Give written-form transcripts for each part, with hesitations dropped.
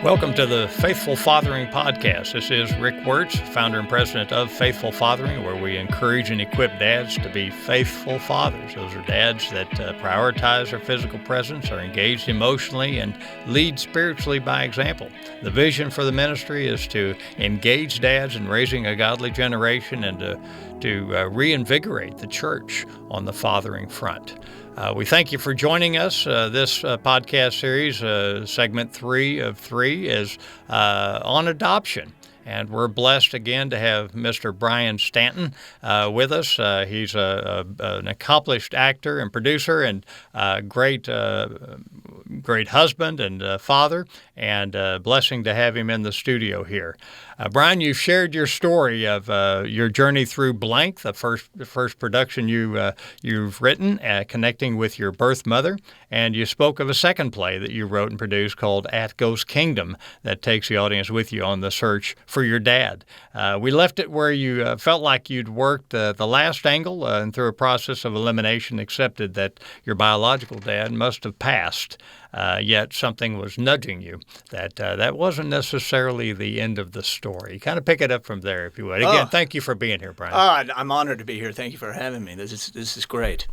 Welcome to the Faithful Fathering Podcast. This is Rick Wirtz, founder and president of Faithful Fathering, where we encourage and equip dads to be faithful fathers. Those are dads that prioritize their physical presence, are engaged emotionally, and lead spiritually by example. The vision for the ministry is to engage dads in raising a godly generation and to reinvigorate the church on the fathering front. We thank you for joining us. This podcast series, segment 3 of 3, is on adoption. And we're blessed again to have Mr. Brian Stanton with us. He's an accomplished actor and producer and great husband and father, and blessing to have him in the studio here. Brian, you've shared your story of your journey through Blank, the first production you've written, connecting with your birth mother, and you spoke of a second play that you wrote and produced called At Ghost Kingdom that takes the audience with you on the search for your dad. We left it where you felt like you'd worked the last angle and through a process of elimination accepted that your biological dad must have passed. Yet something was nudging you that wasn't necessarily the end of the story. Kind of pick it up from there, if you would. Again, thank you for being here, Brian. I'm honored to be here. Thank you for having me. This is great.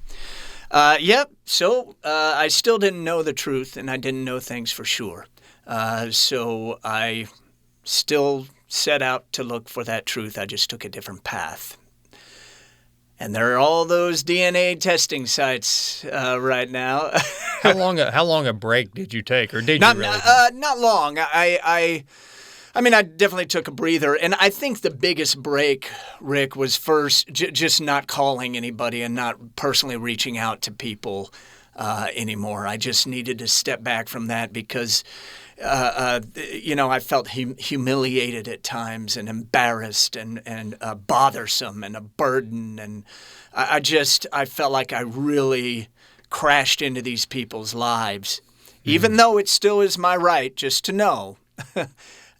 So I still didn't know the truth, and I didn't know things for sure. So I still set out to look for that truth. I just took a different path. And there are all those DNA testing sites right now. How long a break did you take, or did you really? Not long. I definitely took a breather, and I think the biggest break, Rick, was first just not calling anybody and not personally reaching out to people anymore. I just needed to step back from that because I felt humiliated at times and embarrassed and bothersome and a burden. And I felt like I really crashed into these people's lives, even though it still is my right just to know.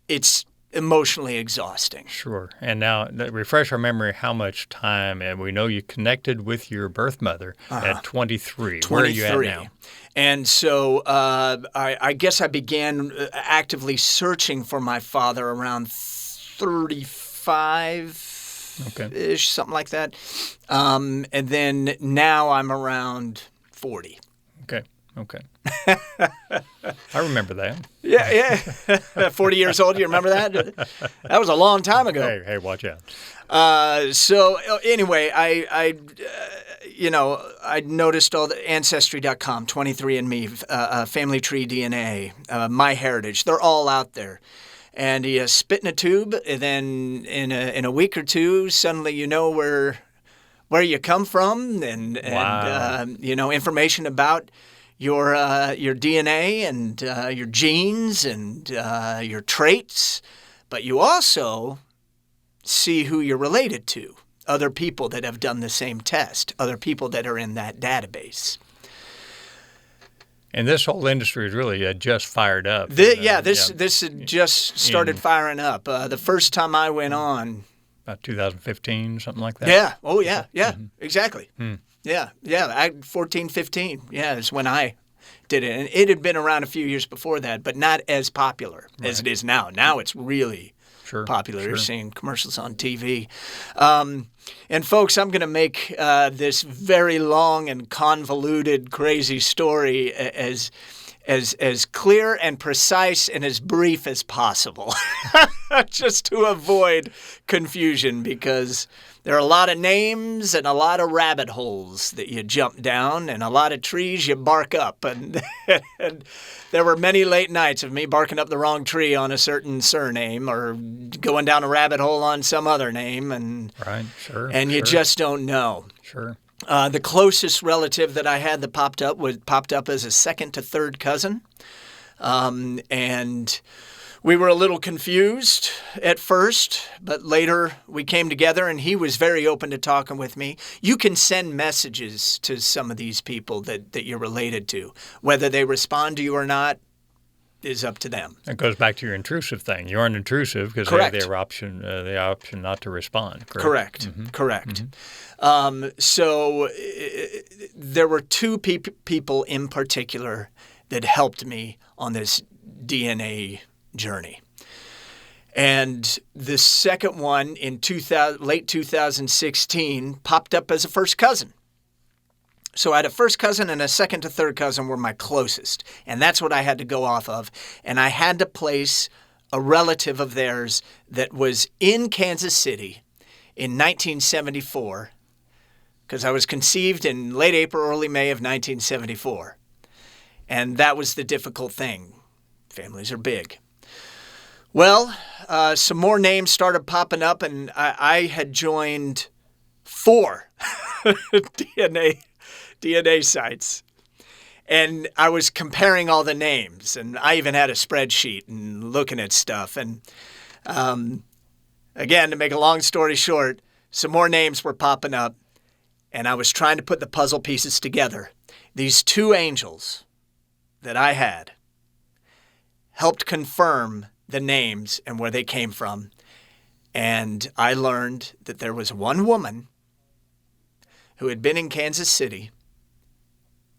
It's emotionally exhausting. Sure. And now, refresh our memory how much time, and we know you connected with your birth mother at 23. Where are you at now? And so I guess I began actively searching for my father around 35-ish, something like that. And then now I'm around 40. Okay. I remember that. Yeah. 40 years old, you remember that? That was a long time ago. Hey, watch out. So anyway, I noticed all the Ancestry.com, 23andMe, Family Tree DNA, MyHeritage. They're all out there. And you spit in a tube, and then in a week or two, suddenly you know where you come from, and information about your DNA and your genes and your traits, but you also see who you're related to, other people that have done the same test, other people that are in that database. And this whole industry is really just fired up. This had just started firing up. The first time I went on, about 2015, something like that. Yeah. Oh yeah. Exactly. Hmm. Yeah. 14, 15. Yeah, is when I did it. And it had been around a few years before that, but not as popular as it is now. Now it's really popular. You're seeing commercials on TV. And folks, I'm going to make this very long and convoluted, crazy story as clear and precise and as brief as possible, just to avoid confusion, because there are a lot of names and a lot of rabbit holes that you jump down and a lot of trees you bark up. And there were many late nights of me barking up the wrong tree on a certain surname or going down a rabbit hole on some other name. And you just don't know. Sure. The closest relative that I had that popped up as a second to third cousin. And we were a little confused at first, but later we came together and he was very open to talking with me. You can send messages to some of these people that you're related to. Whether they respond to you or not is up to them. It goes back to your intrusive thing. You aren't intrusive because they have the option not to respond. Correct. Mm-hmm. Correct. Mm-hmm. So there were two people in particular that helped me on this DNA journey. And the second one in late 2016 popped up as a first cousin. So I had a first cousin and a second to third cousin were my closest. And that's what I had to go off of. And I had to place a relative of theirs that was in Kansas City in 1974, because I was conceived in late April, early May of 1974. And that was the difficult thing. Families are big. Well, some more names started popping up, and I had joined 4 DNA sites. And I was comparing all the names, and I even had a spreadsheet and looking at stuff. And again, to make a long story short, some more names were popping up, and I was trying to put the puzzle pieces together. These 2 angels that I had helped confirm the names and where they came from. And I learned that there was one woman who had been in Kansas City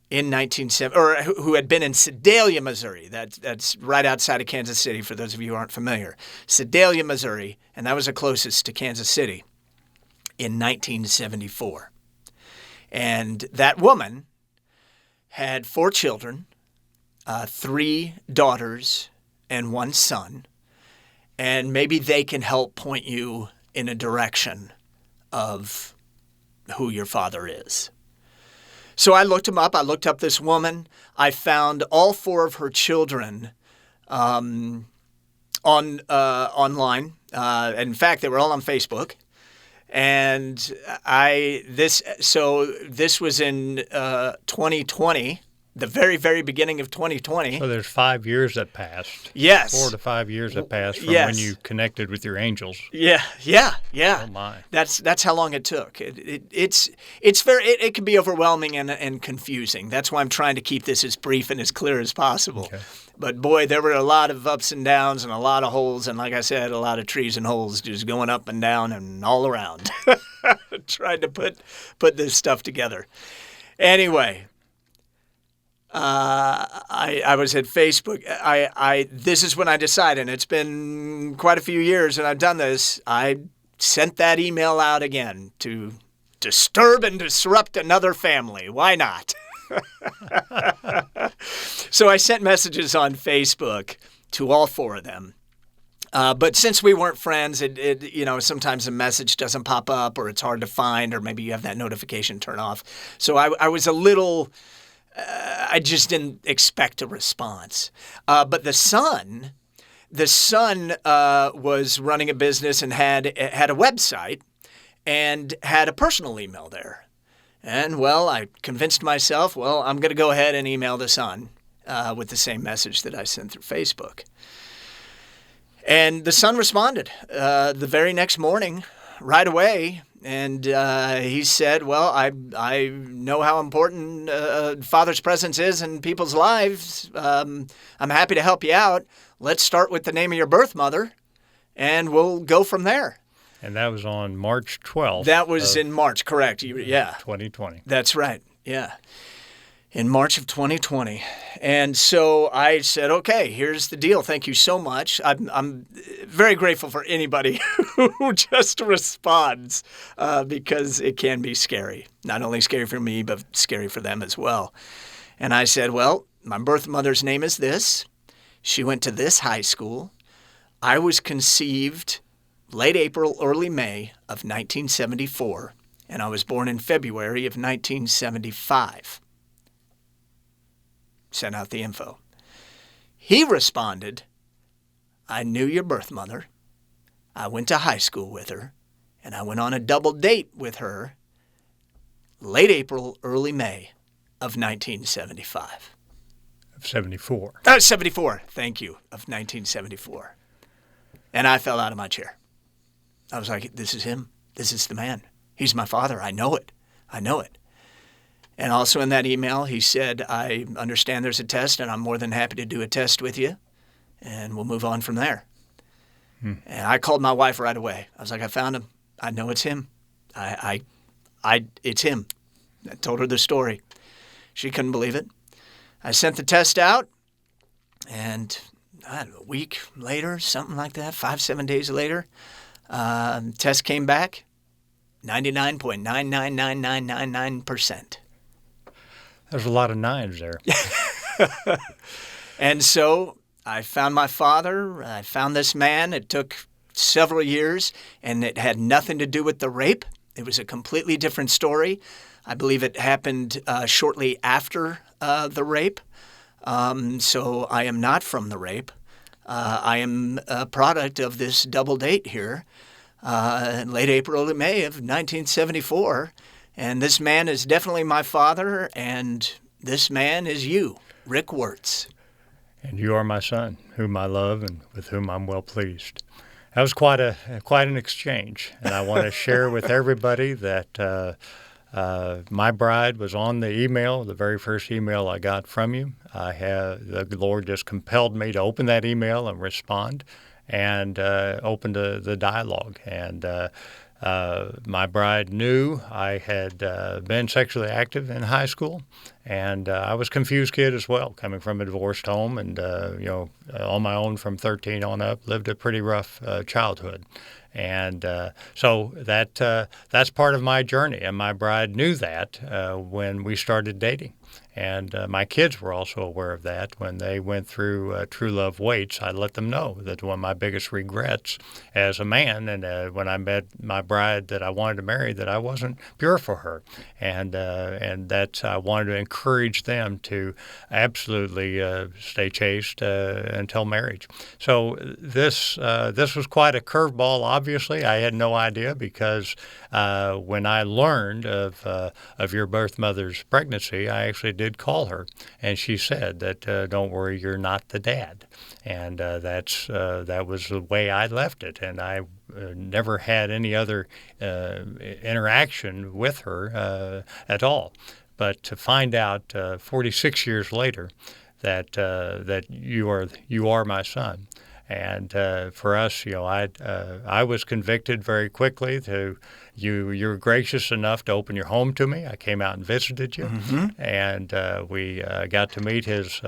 in 1970, or who had been in Sedalia, Missouri. That's right outside of Kansas City, for those of you who aren't familiar. Sedalia, Missouri, and that was the closest to Kansas City in 1974. And that woman had 4 children, 3 daughters, and 1 son. And maybe they can help point you in a direction of who your father is. So I looked him up. I looked up this woman. I found all 4 of her children online. In fact, they were all on Facebook. And this was in 2020, the very, very beginning of 2020. So there's 5 years that passed. Yes. 4 to 5 years that passed from when you connected with your angels. Yeah. Oh my. That's how long it took. It can be overwhelming and confusing. That's why I'm trying to keep this as brief and as clear as possible. Okay. But boy, there were a lot of ups and downs and a lot of holes, and like I said, a lot of trees and holes just going up and down and all around. Trying to put this stuff together. Anyway, I was at Facebook. This is when I decided, and it's been quite a few years and I've done this. I sent that email out again to disturb and disrupt another family. Why not? So I sent messages on Facebook to all 4 of them. But since we weren't friends, sometimes a message doesn't pop up, or it's hard to find, or maybe you have that notification turned off. So I was a little, I just didn't expect a response. But the son was running a business and had a website and had a personal email there. And, well, I convinced myself, I'm going to go ahead and email the son with the same message that I sent through Facebook. And the son responded the very next morning, right away. And he said, I know how important Father's presence is in people's lives. I'm happy to help you out. Let's start with the name of your birth mother, and we'll go from there. And that was on March 12th. That was in March, correct. Yeah. 2020. That's right, yeah. In March of 2020. And so I said, okay, here's the deal. Thank you so much. I'm very grateful for anybody who just responds because it can be scary. Not only scary for me, but scary for them as well. And I said, my birth mother's name is this. She went to this high school. I was conceived late April, early May of 1974, and I was born in February of 1975. Sent out the info. He responded, I knew your birth mother. I went to high school with her, and I went on a double date with her late April, early May of 1975. Of 74. 74, thank you, of 1974. And I fell out of my chair. I was like, this is him. This is the man. He's my father. I know it. And also in that email, he said, I understand there's a test, and I'm more than happy to do a test with you, and we'll move on from there. And I called my wife right away. I was like, I found him. I know it's him. It's him. I told her the story. She couldn't believe it. I sent the test out, and a week later, something like that, 5-7 days later, test came back, 99.999999%. There's a lot of nines there. And so I found my father. I found this man. It took several years, and it had nothing to do with the rape. It was a completely different story. I believe it happened shortly after the rape. So I am not from the rape. I am a product of this double date here, late April and May of 1974. And this man is definitely my father, and this man is you, Rick Wirtz. And you are my son, whom I love and with whom I'm well pleased. That was quite an exchange, and I want to share with everybody that my bride was on the email, the very first email I got from you. The Lord just compelled me to open that email and respond, and open the dialogue. And my bride knew I had been sexually active in high school, and I was a confused kid as well, coming from a divorced home, and on my own from 13 on up, lived a pretty rough childhood. And so that's part of my journey, and my bride knew that when we started dating. And my kids were also aware of that when they went through True Love Waits. I let them know that one of my biggest regrets as a man, and when I met my bride that I wanted to marry, that I wasn't pure for her, and that I wanted to encourage them to absolutely stay chaste until marriage. So this was quite a curveball. Obviously, I had no idea, because when I learned of your birth mother's pregnancy, I actually did call her, and she said that don't worry, you're not the dad, and that was the way I left it, and I never had any other interaction with her at all. But to find out 46 years later that you are my son. And for us, I was convicted very quickly. You were gracious enough to open your home to me. I came out and visited you, and we got to meet his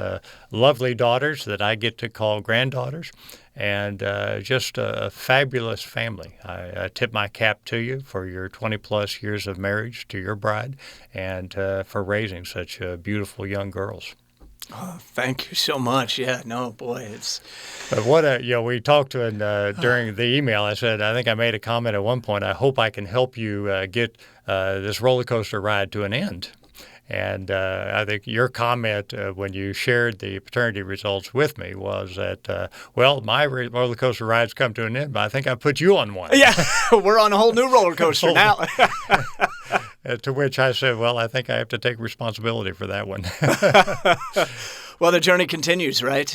lovely daughters that I get to call granddaughters, and just a fabulous family. I tip my cap to you for your 20-plus years of marriage to your bride, and for raising such beautiful young girls. Oh, thank you so much. Yeah, no, boy, it's. But we talked to him during the email. I said, I think I made a comment at one point. I hope I can help you get this roller coaster ride to an end. And I think your comment when you shared the paternity results with me was that, my roller coaster ride's come to an end, but I think I put you on one. Yeah, we're on a whole new roller coaster now. To which I said, I think I have to take responsibility for that one. Well, the journey continues, right?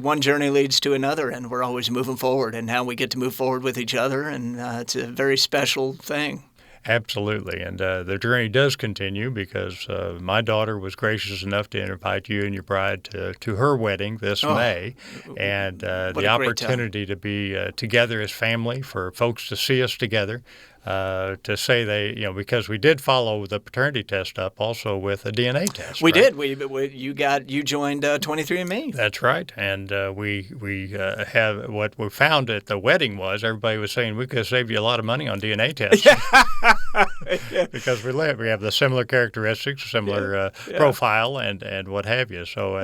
One journey leads to another, and we're always moving forward, and now we get to move forward with each other, and it's a very special thing. Absolutely, and the journey does continue, because my daughter was gracious enough to invite you and your bride to her wedding this May, and the opportunity to be together as family, for folks to see us together, to say because we did follow the paternity test up also with a DNA test. We did. You joined 23andMe. That's right, and we have what we found at the wedding was everybody was saying we could have saved you a lot of money on DNA tests. Yeah. Because we have the similar characteristics, similar profile, and what have you. So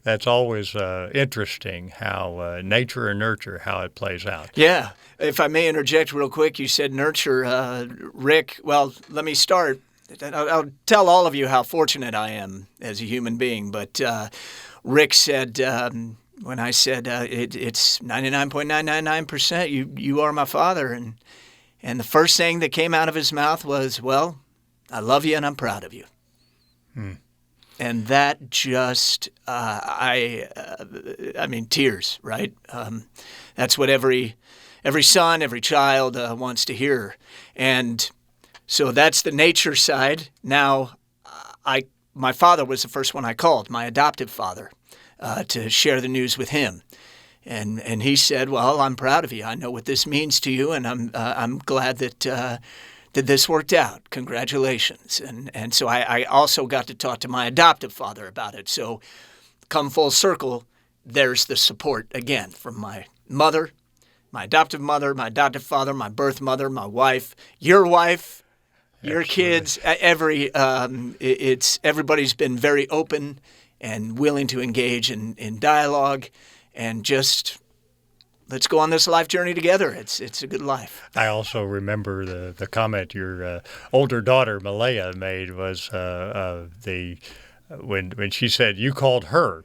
that's always interesting how nature and nurture, how it plays out. Yeah. If I may interject real quick, you said nurture, Rick. Well, let me start. I'll tell all of you how fortunate I am as a human being. But Rick said, when I said it's 99.999%, you are my father, and the first thing that came out of his mouth was, "Well, I love you and I'm proud of you." And that just, tears, right? That's what every son, every child wants to hear. And so that's the nature side. Now, my father was the first one I called, my adoptive father, to share the news with him. And he said, "Well, I'm proud of you. I know what this means to you, and I'm glad that this worked out. Congratulations." And so I also got to talk to my adoptive father about it. So come full circle, there's the support, again, from my mother, my adoptive father, my birth mother, my wife, your kids. Everybody's been very open and willing to engage in dialogue, and just let's go on this life journey together. It's a good life. I also remember the comment your older daughter Malaya made was when she said you called her,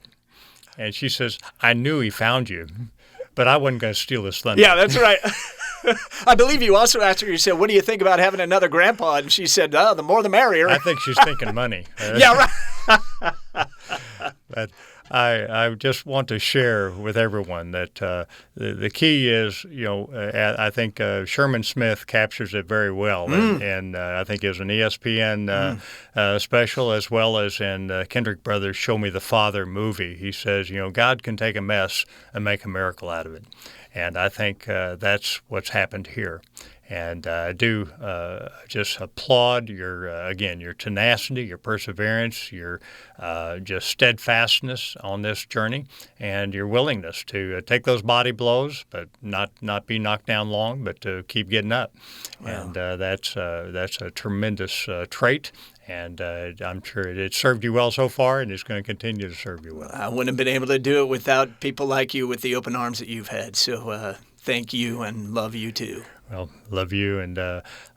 and she says, "I knew he found you, but I wasn't going to steal his thunder." Yeah, that's right. I believe you also asked her, you said, "What do you think about having another grandpa?" And she said, "Oh, the more the merrier." I think she's thinking money. Yeah, right. But I just want to share with everyone that the key is, I think Sherman Smith captures it very well, and I think it was an ESPN special, as well as in Kendrick Brothers' "Show Me the Father" movie. He says, God can take a mess and make a miracle out of it, and I think that's what's happened here. And I do just applaud your tenacity, your perseverance, your just steadfastness on this journey, and your willingness to take those body blows, but not be knocked down long, but to keep getting up. Wow. And that's a tremendous trait. And I'm sure it served you well so far, and it's going to continue to serve you well. I wouldn't have been able to do it without people like you with the open arms that you've had. So thank you, and love you too. Well, love you. And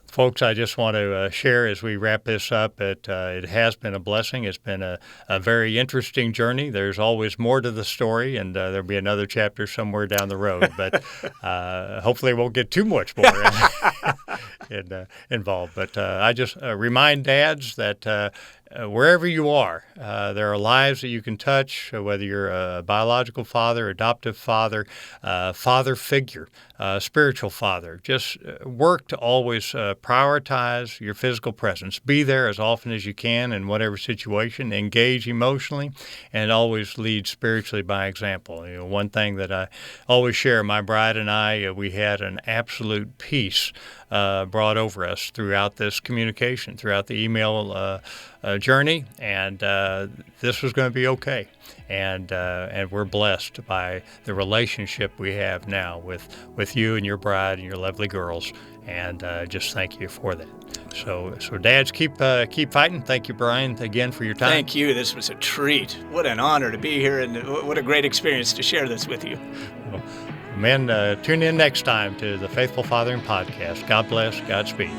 folks, I just want to share as we wrap this up that it has been a blessing. It's been a very interesting journey. There's always more to the story, and there'll be another chapter somewhere down the road. But hopefully we'll get too much more involved. But I just remind dads that wherever you are, there are lives that you can touch, whether you're a biological father, adoptive father, father figure, spiritual father. Just work to always prioritize your physical presence. Be there as often as you can in whatever situation. Engage emotionally, and always lead spiritually by example. One thing that I always share, my bride and I, we had an absolute peace brought over us throughout this communication, throughout the email journey, and this was going to be okay. And we're blessed by the relationship we have now with you and your bride and your lovely girls, and just thank you for that. So dads, keep fighting. Thank you, Brian, again for your time. Thank you. This was a treat. What an honor to be here, and what a great experience to share this with you. Well, men, tune in next time to the Faithful Fathering Podcast. God bless. Godspeed.